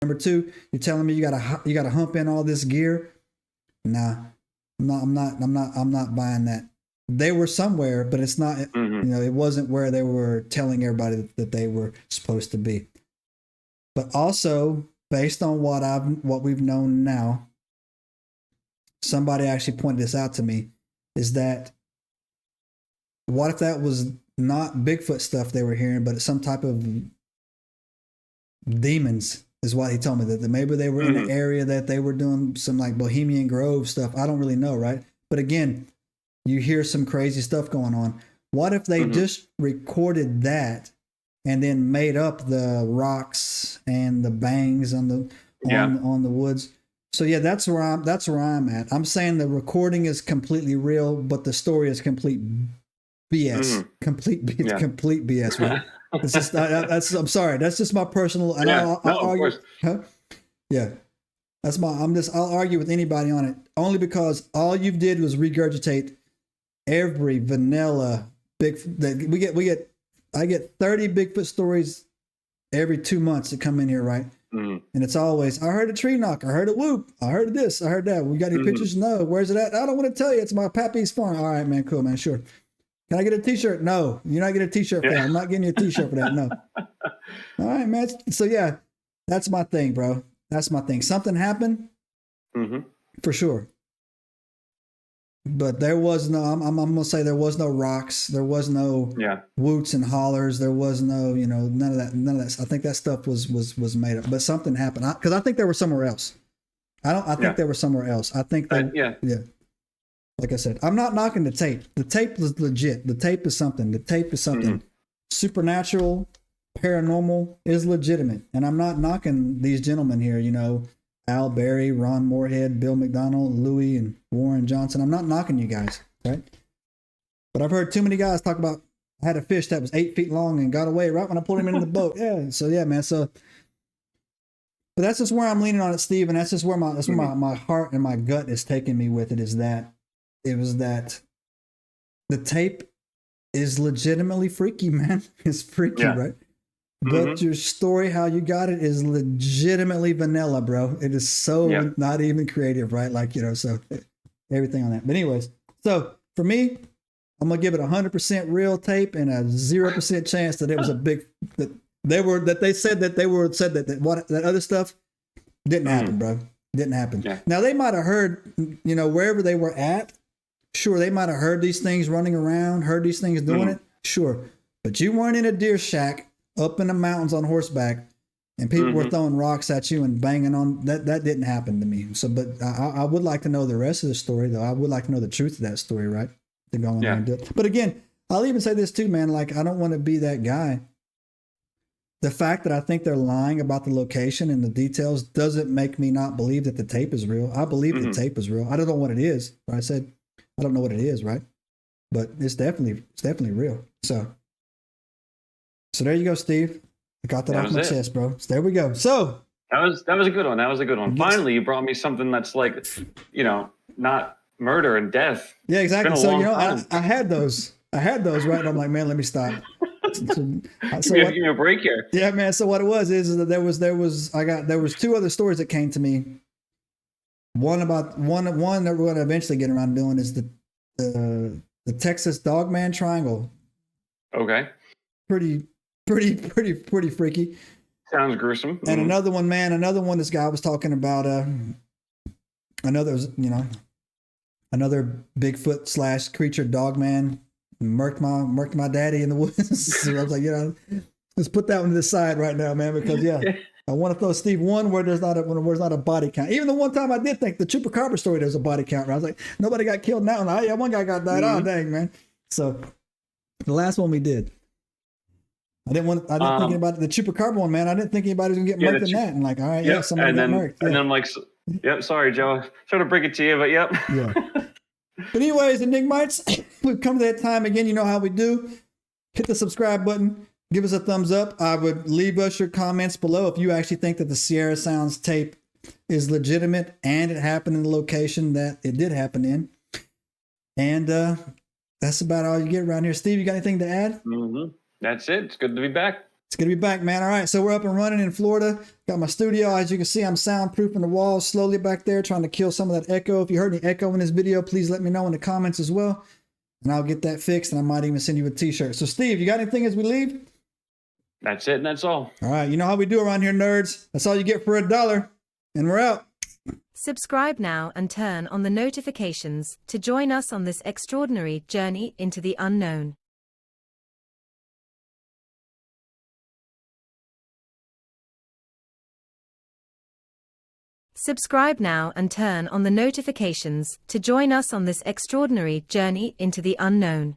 Number two, you're telling me you gotta hump in all this gear. Nah, I'm not buying that. They were somewhere, but it's not. It wasn't where they were telling everybody that they were supposed to be. But also, based on what we've known now, somebody actually pointed this out to me, is that what if that was not Bigfoot stuff they were hearing, but it's some type of demons, is what he told me, that maybe they were in an area that they were doing some like Bohemian Grove stuff. I don't really know, right? But again, you hear some crazy stuff going on. What if they just recorded that and then made up the rocks and the bangs on the woods? So yeah, that's where I'm at. I'm saying the recording is completely real, but the story is complete BS. Complete BS, right? It's just I'm sorry. That's just my personal. And I'll argue. Huh? Yeah, I'll argue with anybody on it, only because all you did was regurgitate every vanilla Bigfoot. I get 30 Bigfoot stories every 2 months that come in here, right? And it's always, I heard a tree knock, I heard a whoop, I heard this, I heard that. We got any pictures? No. Where's it at? I don't want to tell you. It's my pappy's farm. All right, man. Cool, man. Sure. Can I get a t-shirt? No, you're not getting a t-shirt for that. I'm not getting you a t-shirt for that. No. All right, man. So yeah, that's my thing, bro. That's my thing. Something happened for sure. But there was no, I'm going to say there was no rocks. There was no whoots and hollers. There was no, none of that. I think that stuff was made up, but something happened. Cause I think they were somewhere else. I think they were somewhere else. I think that, like I said, I'm not knocking the tape. The tape is legit. The tape is something. Supernatural, paranormal is legitimate. And I'm not knocking these gentlemen here, Al Berry, Ron Moorhead, Bill McDonald, Louis, and Warren Johnson. I'm not knocking you guys, right? But I've heard too many guys talk about, I had a fish that was 8 feet long and got away right when I pulled him into the boat. Yeah. So yeah, man. So, but that's just where I'm leaning on it, Steve. And that's just where my heart and my gut is taking me with it, is that the tape is legitimately freaky, man. It's freaky, right? But your story, how you got it, is legitimately vanilla, bro. It is so not even creative, right? Like, so everything on that. But anyways, so for me, I'm going to give it 100% real tape and a 0% chance that it was that other stuff didn't happen, bro. Didn't happen. Yeah. Now they might have heard, wherever they were at. Sure, they might have heard these things running around, heard these things doing it. Sure. But you weren't in a deer shack up in the mountains on horseback, and people were throwing rocks at you and banging on. That didn't happen to me. So, but I would like to know the rest of the story, though. I would like to know the truth of that story, right? To go on there and do it. But again, I'll even say this too, man. Like, I don't want to be that guy. The fact that I think they're lying about the location and the details doesn't make me not believe that the tape is real. I believe the tape is real. I don't know what it is. I said I don't know what it is, right? But it's definitely real. So there you go, Steve. I got that off my chest, bro. So there we go. So that was a good one. That was a good one. Finally, you brought me something that's like, not murder and death. Yeah, exactly. So I had those right. And I'm like, man, let me stop. Give me a break here. Yeah, man. So what it was is that there was two other stories that came to me. One that we're going to eventually get around doing is the Texas Dogman Triangle. Okay. Pretty freaky. Sounds gruesome. And another one, this guy was talking about another Bigfoot / creature dogman murked my daddy in the woods. So I was like, let's put that one to the side right now, man, because I want to throw Steve one where there's not a body count. Even the one time I did think the Chupacabra story, there's a body count. Right? I was like, nobody got killed in that one. Yeah, one guy got died. Oh, dang, man. So the last one we did, I didn't think about the Chupacabra one, man. I didn't think anybody was gonna get murked in that. And like, all right, somebody got murked. And then I'm like, sorry, Joe. Sorry to break it to you, but yep. Yeah. But anyways, Enigmites, we've come to that time again. You know how we do. Hit the subscribe button. Give us a thumbs up. I would leave us your comments below if you actually think that the Sierra Sounds tape is legitimate and it happened in the location that it did happen in. And that's about all you get around here. Steve, you got anything to add? That's it. It's good to be back. It's good to be back, man. All right, so we're up and running in Florida. Got my studio. As you can see, I'm soundproofing the walls slowly back there, trying to kill some of that echo. If you heard any echo in this video, please let me know in the comments as well, and I'll get that fixed, and I might even send you a t-shirt. So, Steve, you got anything as we leave? That's it, and that's all. All right, you know how we do around here, nerds. That's all you get for $1, and we're out. Subscribe now and turn on the notifications to join us on this extraordinary journey into the unknown. Subscribe now and turn on the notifications to join us on this extraordinary journey into the unknown.